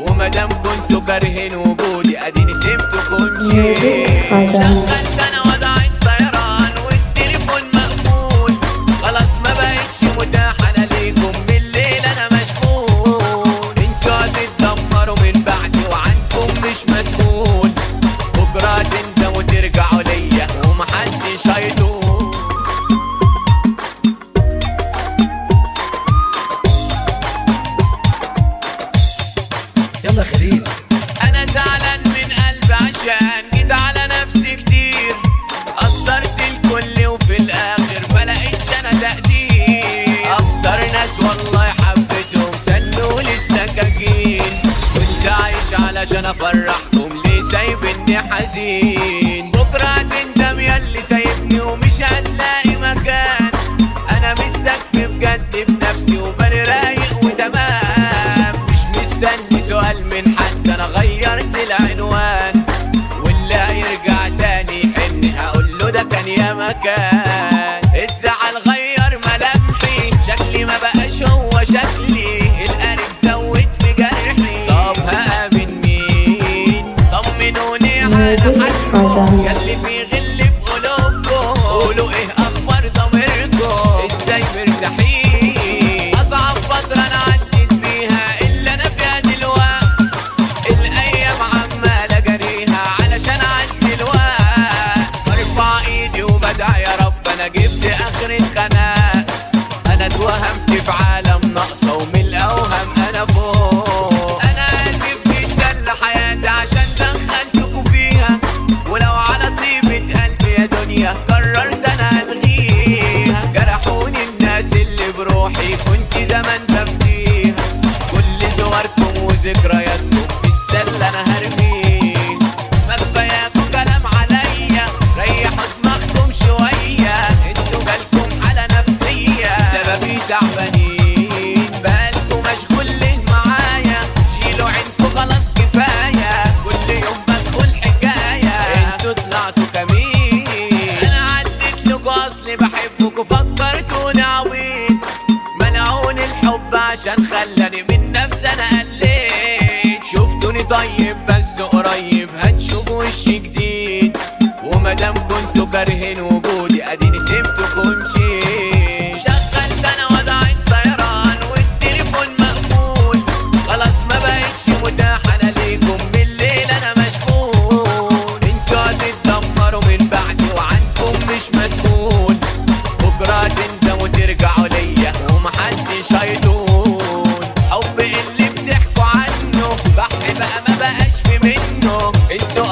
ومادام كنتوا كارهين وجودي اديني سبتكم شغلت انا وضع الطيران والتليفون مقفول، خلاص ما بقتش متاح انا ليكم بالليل انا مشغول. انتوا هتتدمروا من بعدي وعنكم مش مسؤول، بكره تندموا وترجعوا ليا ومحدش هيطول. يلا خليل. انا زعلان من قلبي عشان جيت على نفسي كتير، قدرت الكل وفي الاخر ما لقيتش انا تقدير. اكتر ناس والله حبيتهم سلولي السكاكين، كنت عايش علشان افرحكم ليه سايبني حزين. بكره هتندم ياللي سايبني ومش هتلاقي مكان، انا مستكفي بجد بنفسي وبالي رايق وتمام، مش مستني سؤال من حد انا غيرت العنوان، واللي هيرجع تاني يحن هقوله ده كان يا مكان. الزعل غير ملامحي، شكلي ما بقاش هو شكلي، القريب زود في جرحي، طب هامن مين؟ طمنوني على حالكم ياللي في غل في قلوبكم، قولوا ايه اخبار ضميركم، ازاي مرتاحين؟ اصعب فترة انا عديت بيها اللي انا فيها دلوقت، الايام عمالة جريها علشان اعدي الوقت، برفع ايدي وبدعي يا رب انا جبت اخرة خناق، انا اتوهمت في عالم ناقصة ومن الاوهام انا فوق. انا اسف جدا لحياتي عشان دخلتكوا فيها، ولو على طيبة قلبي يا دنيا قررت انا الغيها، جرحوني الناس اللي بروحي كنت زمان ببكيها، كل صوركم وذكرياتكم في السلة انا هرميها. ما كفاياكوا كلام عليا، ريحوا دماغكم شوية، انتوا جالكم حالة نفسية سببي تعبانين، بقالكوا مشغولين معايا، شيلوا عينكوا خلاص كفاية، كل يوم بدخل حكاية انتوا طلعتوا كمين. انا عديت لكوا اصلي بحبكوا فكرتوني عبيط، منعوني الحب عشان خلاني من نفسي انا قليت، شفتوني طيب بس قريب هتشوفوا وش جديد، ومادام كنتوا كارهين وجودي اديني سبتكم مشيت. شغلت انا وضع الطيران والتليفون مقفول، خلاص ما بقتش متاح انا ليكم بالليل انا مشغول. انتوا هتتدمروا من بعدي وعنكم مش مسؤول، بكره تندموا وترجعوا ليا ومحدش هيطول. حب اللي بتحكوا عنه بحي بقى ما بقاش في منه، انتوا